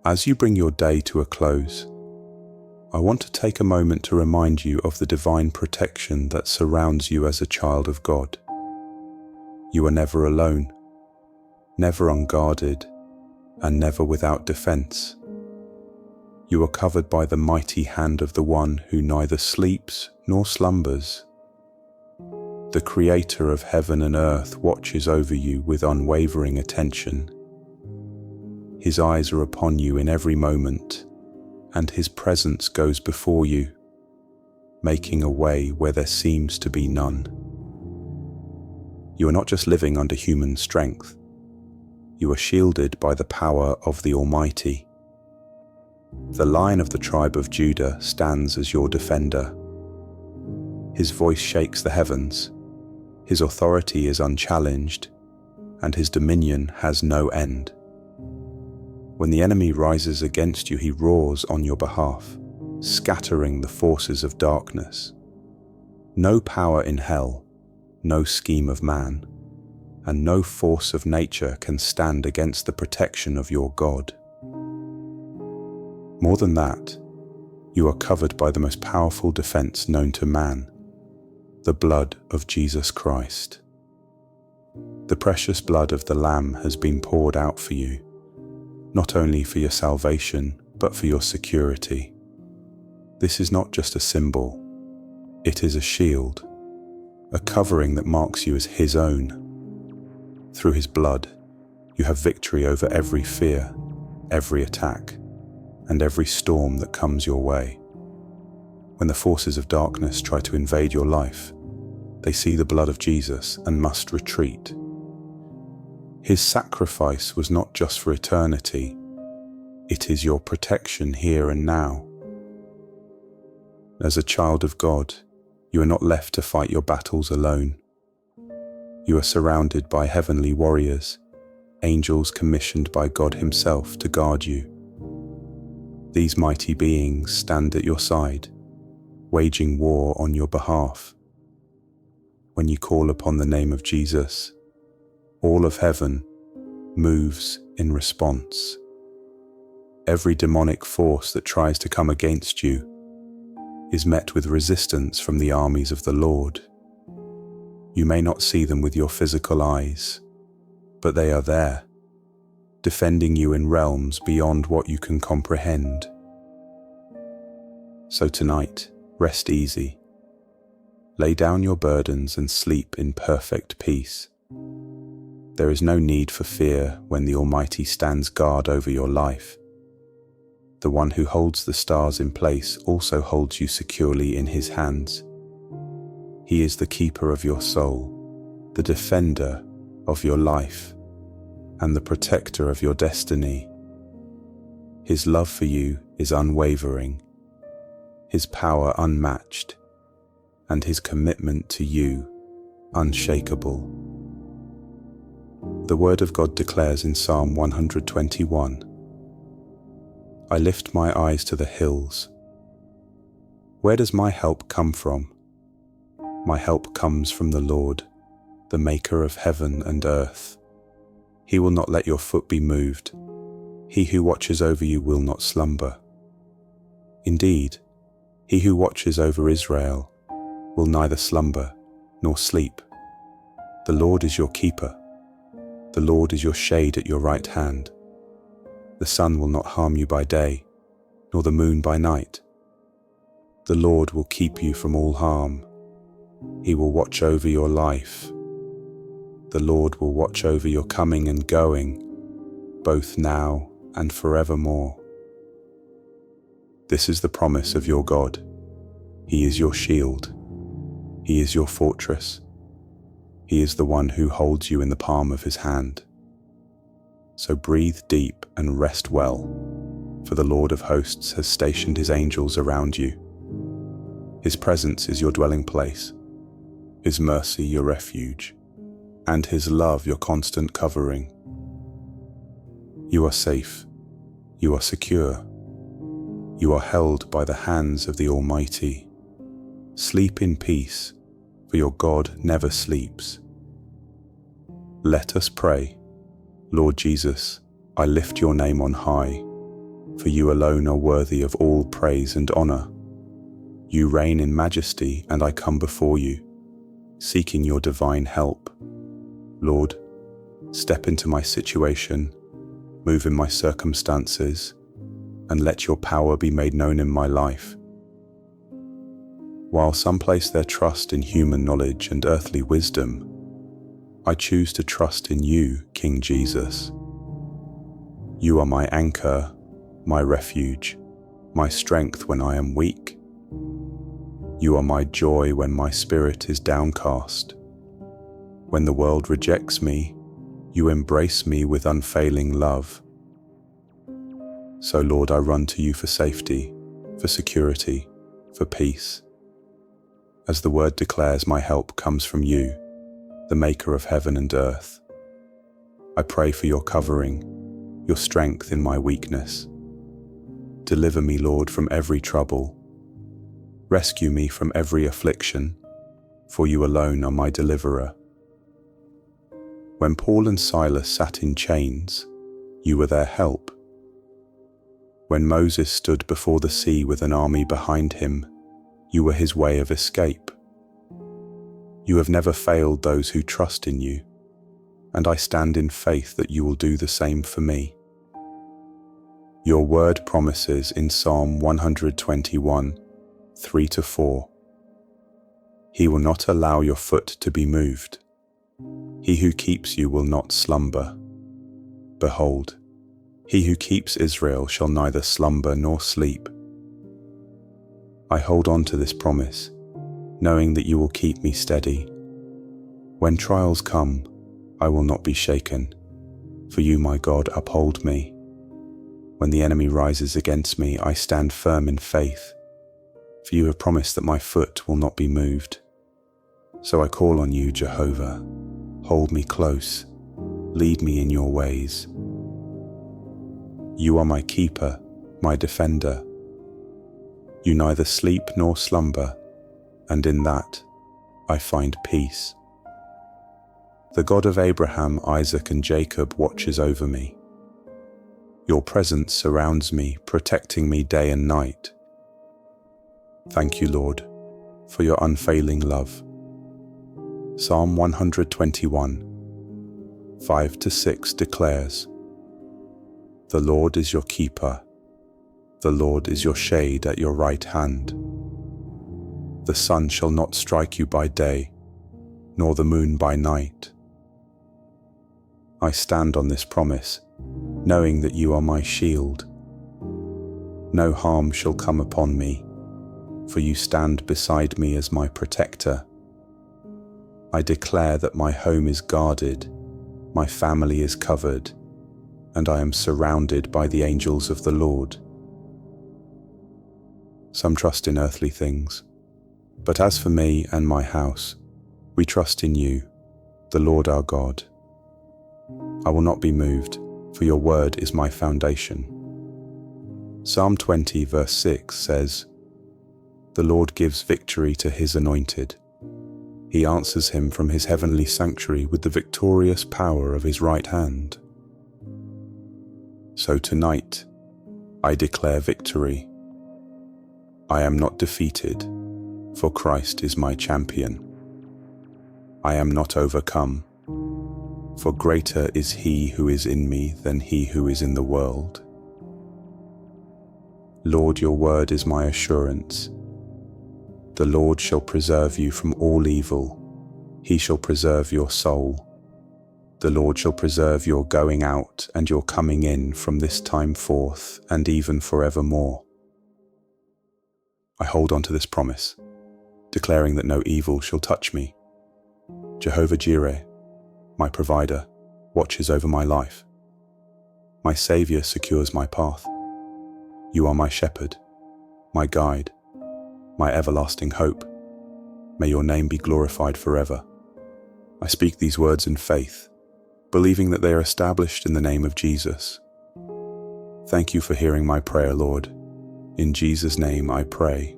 As you bring your day to a close, I want to take a moment to remind you of the divine protection that surrounds you as a child of God. You are never alone, never unguarded, and never without defense. You are covered by the mighty hand of the one who neither sleeps nor slumbers. The Creator of heaven and earth watches over you with unwavering attention. His eyes are upon you in every moment, and His presence goes before you, making a way where there seems to be none. You are not just living under human strength. You are shielded by the power of the Almighty. The Lion of the tribe of Judah stands as your defender. His voice shakes the heavens. His authority is unchallenged, and His dominion has no end. When the enemy rises against you, He roars on your behalf, scattering the forces of darkness. No power in hell, no scheme of man, and no force of nature can stand against the protection of your God. More than that, you are covered by the most powerful defense known to man, the blood of Jesus Christ. The precious blood of the Lamb has been poured out for you, not only for your salvation, but for your security. This is not just a symbol, it is a shield, a covering that marks you as His own. Through His blood, you have victory over every fear, every attack, and every storm that comes your way. When the forces of darkness try to invade your life, they see the blood of Jesus and must retreat. His sacrifice was not just for eternity, it is your protection here and now. As a child of God, you are not left to fight your battles alone. You are surrounded by heavenly warriors, angels commissioned by God Himself to guard you. These mighty beings stand at your side, waging war on your behalf. When you call upon the name of Jesus, all of heaven moves in response. Every demonic force that tries to come against you is met with resistance from the armies of the Lord. You may not see them with your physical eyes, but they are there, defending you in realms beyond what you can comprehend. So tonight, rest easy. Lay down your burdens and sleep in perfect peace. There is no need for fear when the Almighty stands guard over your life. The one who holds the stars in place also holds you securely in His hands. He is the keeper of your soul, the defender of your life, and the protector of your destiny. His love for you is unwavering, His power unmatched, and His commitment to you unshakable. The Word of God declares in Psalm 121, I lift my eyes to the hills. Where does my help come from? My help comes from the Lord, the Maker of heaven and earth. He will not let your foot be moved. He who watches over you will not slumber. Indeed, He who watches over Israel will neither slumber nor sleep. The Lord is your keeper. The Lord is your shade at your right hand. The sun will not harm you by day, nor the moon by night. The Lord will keep you from all harm. He will watch over your life. The Lord will watch over your coming and going, both now and forevermore. This is the promise of your God. He is your shield. He is your fortress. He is the one who holds you in the palm of His hand. So breathe deep and rest well, for the Lord of hosts has stationed His angels around you. His presence is your dwelling place, His mercy your refuge, and His love your constant covering. You are safe. You are secure. You are held by the hands of the Almighty. Sleep in peace, for your God never sleeps. Let us pray. Lord Jesus, I lift your name on high. for you alone are worthy of all praise and honor. You reign in majesty, and I come before you, seeking your divine help. Lord, step into my situation, move in my circumstances, and let your power be made known in my life. While some place their trust in human knowledge and earthly wisdom, I choose to trust in you, King Jesus. You are my anchor, my refuge, my strength when I am weak. You are my joy when my spirit is downcast. When the world rejects me, you embrace me with unfailing love. So, Lord, I run to you for safety, for security, for peace. As the word declares, my help comes from you, the maker of heaven and earth. I pray for your covering, your strength in my weakness. Deliver me, Lord, from every trouble. Rescue me from every affliction, for you alone are my deliverer. When Paul and Silas sat in chains, you were their help. When Moses stood before the sea with an army behind him, you were his way of escape. You have never failed those who trust in you, and I stand in faith that you will do the same for me. Your word promises in Psalm 121, 3-4, He will not allow your foot to be moved. He who keeps you will not slumber. Behold, he who keeps Israel shall neither slumber nor sleep. I hold on to this promise, knowing that you will keep me steady. When trials come, I will not be shaken, for you, my God, uphold me. When the enemy rises against me, I stand firm in faith, for you have promised that my foot will not be moved. So I call on you, Jehovah. Hold me close, lead me in your ways. You are my keeper, my defender. You neither sleep nor slumber, and in that I find peace. The God of Abraham, Isaac, and Jacob watches over me. Your presence surrounds me, protecting me day and night. Thank you, Lord, for your unfailing love. Psalm 121, 5-6 declares, The Lord is your keeper. The Lord is your shade at your right hand. The sun shall not strike you by day, nor the moon by night. I stand on this promise, knowing that you are my shield. No harm shall come upon me, for you stand beside me as my protector. I declare that my home is guarded, my family is covered, and I am surrounded by the angels of the Lord. Some trust in earthly things, but as for me and my house, we trust in you, the Lord our God. I will not be moved, for your word is my foundation. Psalm 20 verse 6 says, The Lord gives victory to his anointed. He answers him from his heavenly sanctuary with the victorious power of his right hand. So tonight, I declare victory. I am not defeated, for Christ is my champion. I am not overcome, for greater is he who is in me than he who is in the world. Lord, your word is my assurance. The Lord shall preserve you from all evil. He shall preserve your soul. The Lord shall preserve your going out and your coming in from this time forth and even forevermore. I hold on to this promise, declaring that no evil shall touch me. Jehovah Jireh, my provider, watches over my life. My Saviour secures my path. You are my shepherd, my guide, my everlasting hope. May your name be glorified forever. I speak these words in faith, believing that they are established in the name of Jesus. Thank you for hearing my prayer, Lord. In Jesus' name I pray.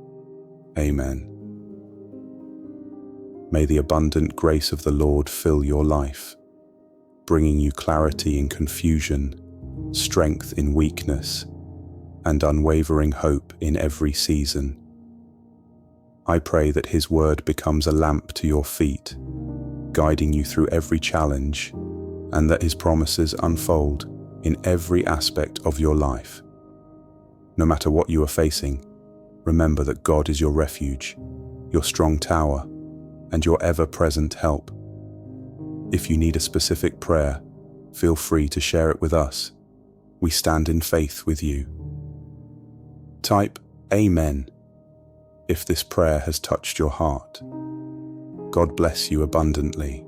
Amen. May the abundant grace of the Lord fill your life, bringing you clarity in confusion, strength in weakness, and unwavering hope in every season. I pray that His word becomes a lamp to your feet, guiding you through every challenge, and that His promises unfold in every aspect of your life. No matter what you are facing, remember that God is your refuge, your strong tower, and your ever-present help. If you need a specific prayer, feel free to share it with us. We stand in faith with you. Type Amen if this prayer has touched your heart. God bless you abundantly.